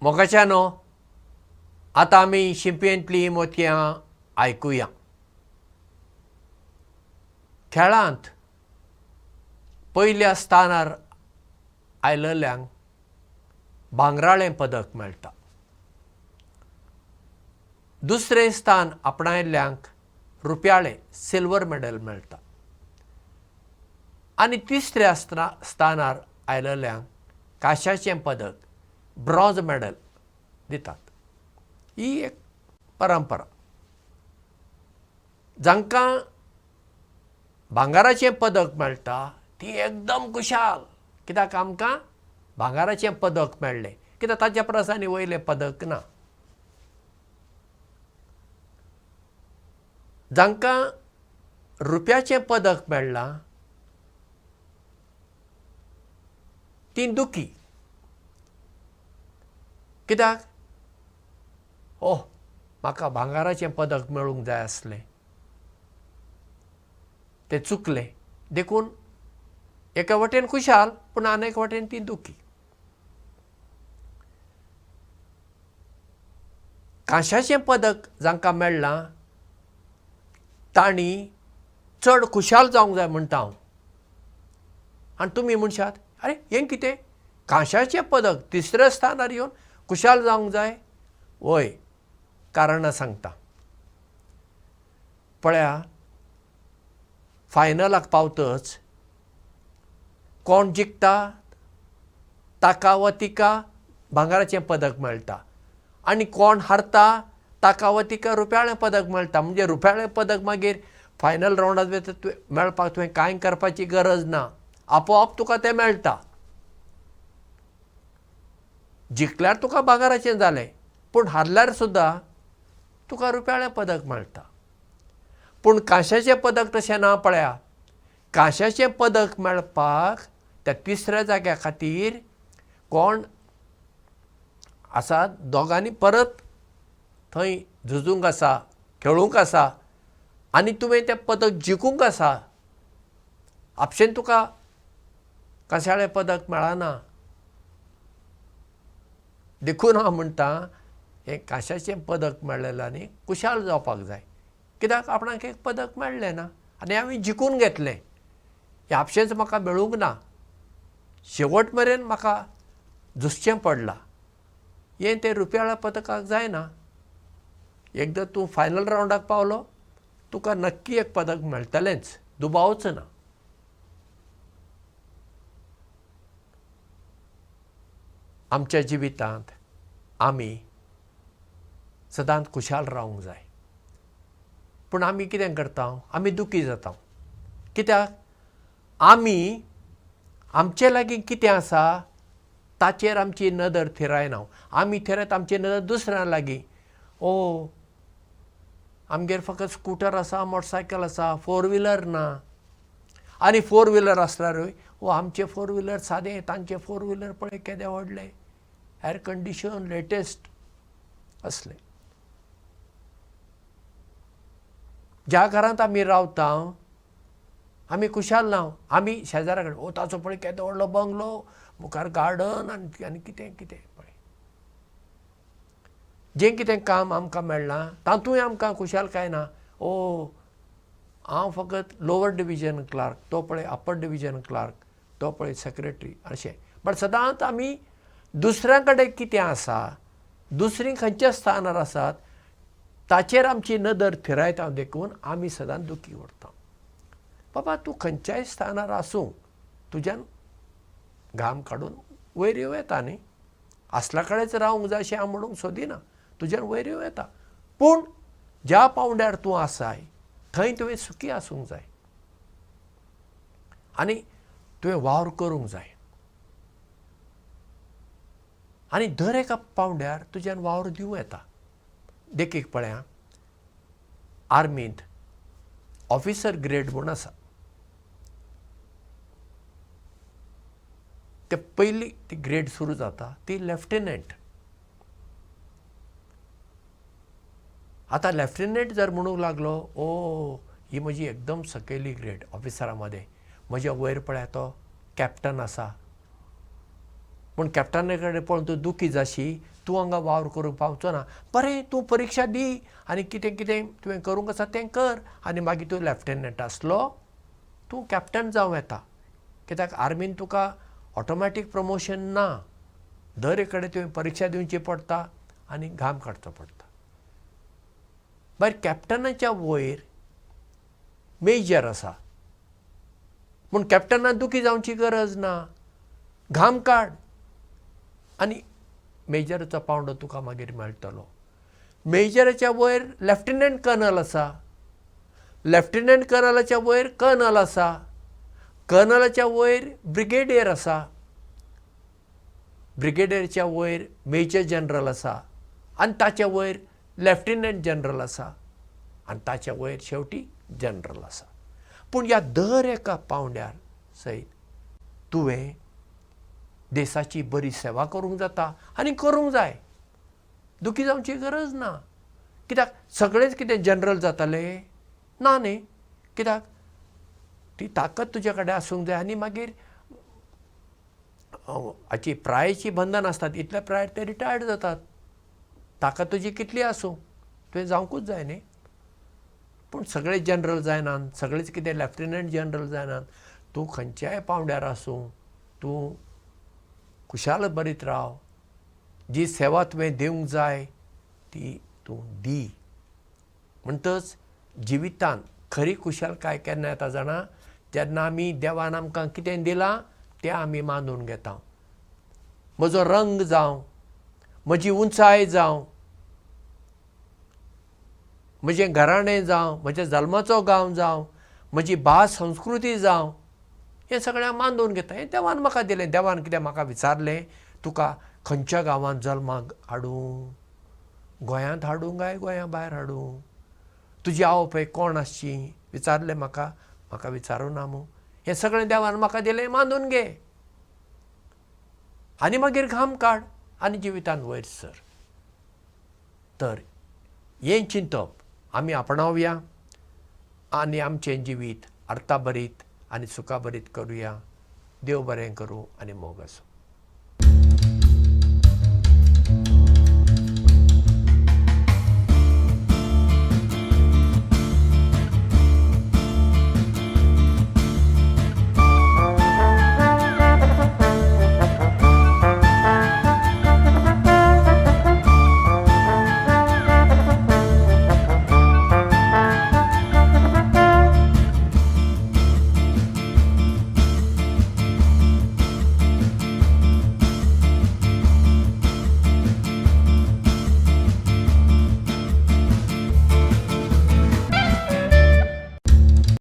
मोगाच्यानो आतां आमी शिंपयेंतलीं मोतयां आयकुया. खेळांत पयल्या स्थानार आयिल्ल्यांक भांगराळें पदक मेळटा. दुसरें स्थान आपणायिल्ल्यांक रुप्याळें सिल्वर मेडल मेळटा. आनी तिसऱ्या स्थानार आयिल्ल्यांक कांशाचें पदक ब्रॉन्झ मेडल दितात. ही एक परंपरा. जांकां भांगराचें पदक मेळटा ती एकदम खुशाल, कित्याक आमकां भांगराचें पदक मेळ्ळें, कित्याक ताच्या परस आनी वयलें पदक ना. जांकां रुप्याचें पदक मेळ्ळां तीं दुखी, कित्याक म्हाका भांगराचें पदक मेळूंक जाय आसलें, तें चुकलें देखून एका वटेन खुशाल पूण आनी एक वटेन तीं दुखी. कांशाचें पदक जांकां मेळ्ळां तांणी चड खुशाल जावंक जाय म्हणटा हांव. आनी तुमी म्हणशात आरे हें कितें कांशाचें पदक तिसऱ्या स्थानार येवन खुशाल जावंक जाय. वय, कारणां सांगता. पळया, फायनलाक पावतच कोण जिखता ताका वा तिका भांगराचें पदक मेळटा आनी कोण हारता ताका वा तिका रुप्याळें पदक मेळटा. म्हणजे रुप्याळें पदक मागीर फायनल रावंडांत मेळपाक तुवें कांय करपाची गरज ना, आपोआप तुका तें मेळटा. जिखल्यार तुका भांगराचें जालें पूण हारल्यार सुद्दां तुका रुप्याळें पदक मेळटा. पूण कांशाचें पदक तशें ना. पळया, कांशाचें पदक मेळपाक त्या तिसऱ्या जाग्या खातीर कोण आसात दोगांनी परत थंय झुजूंक आसा, खेळूंक आसा आनी तुवें तें पदक जिखूंक आसा. आपशेन तुका कांशाळें पदक मेळना. देखून हांव म्हणटां हें कांशाचें पदक मेळ्ळेल्यांनी खुशाल जावपाक जाय, कित्याक आपणाक एक पदक मेळ्ळें ना आनी हांवें जिखून घेतलें. हें आपशेंच म्हाका मेळूंक ना, शेवट मेरेन म्हाका झुजचें पडलां. हें तें रुप्याळ्या पदकाक जायना. एकदां तूं फायनल रावंडाक पावलो तुका नक्की एक पदक मेळटलेंच, दुबावच ना. आमच्या जिवितांत आमी सदांच खुशाल रावंक जाय. पूण आमी कितें करता? आमी दुखी जाता. कित्याक आमी आमचे लागीं कितें आसा ताचेर आमची नदर थिरायना. आमी थिरयता आमची नदर दुसऱ्यां लागीं. आमगेर फकत स्कुटर आसा, मोटरसायकल आसा, फोर व्हिलर ना. आनी फोर व्हिलर आसल्यारूय आमचे फोर व्हिलर सादें, तांचे फोर व्हिलर पळय केदें व्हडलें, एर कंडिशन लेटेस्ट असलें. ज्या घरांत आमी रावता आमी खुशाल ना. आमी शेजाऱ्या कडेन ताचो पळय केदो व्हडलो बंगलो, मुखार गार्डन आनी कितें कितें पळय. जें कितें काम आमकां मेळ्ळां तातूंय आमकां खुशालकाय ना. हांव फकत लोवर डिविजन क्लार्क, तो पळय अप्पर डिविजन क्लार्क, तो पळय सेक्रेटरी अशें. बट सदांच आमी दुसऱ्या कडेन कितें आसा, दुसरीं खंयच्या स्थानार आसात ताचेर आमची नदर थिरायता. देखून आमी सदांच दुखी उरता. बाबा, तूं खंयच्याय स्थानार आसूं तुज्यान घाम काडून वयर येवं येता न्ही. आसल्या कडेच रावंक जाय अशें हांव म्हणूंक सोदिना, तुज्यान वयर येवं येता. पूण ज्या पावंड्यार तूं आसाय थंय तुवें सुखी आसूंक जाय आनी तुवें वावर करूंक जाय. आनी दर एका पावंड्यार तुज्यान वावर दिवं येता. देखीक पळया, आर्मींत ऑफिसर ग्रेड म्हूण आसा. ते पयली ती ग्रेड सुरू जाता ती लेफ्टनंट. आतां लेफ्टनंट जर म्हणूंक लागलो ही म्हजी एकदम सकयली ग्रेड ऑफिसरा मदें, म्हज्या वयर पळया तो कॅप्टन आसा, पूण कॅप्टना कडेन पळोवन तूं दुखी जाशी तूं हांगा वावर करूंक पावचो ना. बरें, तूं परीक्षा दी आनी कितें कितें तुवें करूंक आसा तें कर आनी मागीर तूं लेफ्टनंट आसलो तूं कॅप्टन जावं येता. कित्याक आर्मीन तुका ऑटोमॅटीक प्रमोशन ना. दर एक कडेन तुवें परीक्षा दिवची पडटा आनी घाम काडचो पडटा. भायर कॅप्टनाच्या वयर मेजर आसा. पूण कॅप्टनाक दुखी जावची गरज ना. घाम काड आनी मेजराचो पावंडो तुका मागीर मेळटलो. मेजराच्या वयर लेफ्टनंट कर्नल आसा. लेफ्टनंट कर्नलाच्या वयर कर्नल आसा. कर्नलाच्या वयर ब्रिगेडियर आसा. ब्रिगेडियरच्या वयर मेजर जनरल आसा आनी ताच्या वयर लेफ्टनंट जनरल आसा आनी ताच्या वयर शेवटी जनरल आसा. पूण ह्या दर एका पावंड्यार सयत तुवें देशाची बरी सेवा करूंक जाता आनी करूंक जाय. दुखी जावची गरज ना. कित्याक सगळेच कितें जनरल जाताले ना न्ही. कित्याक ती ताकद तुजे कडेन आसूंक जाय आनी मागीर हाची प्रायेची बंधन आसतात. इतल्या प्रायर ते रिटायर्ड जातात. ताकद तुजी कितली आसूं तुवें जावंकूच जाय न्ही. पूण सगळे जनरल जायनात. सगळेच कितें लेफ्टनंट जनरल जायनात. तूं खंयच्याय पावंड्यार आसूं तूं खुशाल बरीत राव. जी सेवा तुवें दिवंक जाय ती तूं दी. म्हणटच जिवितांत खरी खुशालकाय केन्ना येता जाणा, जेन्ना आमी देवान आमकां कितें दिलां तें आमी मानून घेता. म्हजो रंग जावं, म्हजी उंचाय जावं, म्हजें घराणें जावं, म्हज्या जल्माचो गांव जावं, म्हजी भास संस्कृती जावं, हें सगळें हांव मानून घेता. हें देवान म्हाका दिलें. देवान कितें म्हाका विचारलें, तुका खंयच्या गांवांत जल्माक हाडूं, गोंयांत हाडूं काय गोंया भायर हाडूं, तुजी आवय कोण आसची विचारलें म्हाका. म्हाका विचारूं ना मूं. हें सगळें देवान म्हाका दिलें, मानून घे आनी मागीर घाम काड आनी जिवितांत वयर सर. तर हें चिंतप आमी आपणावया आनी आमचें जिवीत अर्थाभरीत आनी सुखाभरीत करुया. देव बरें करूं आनी मोग आसूं.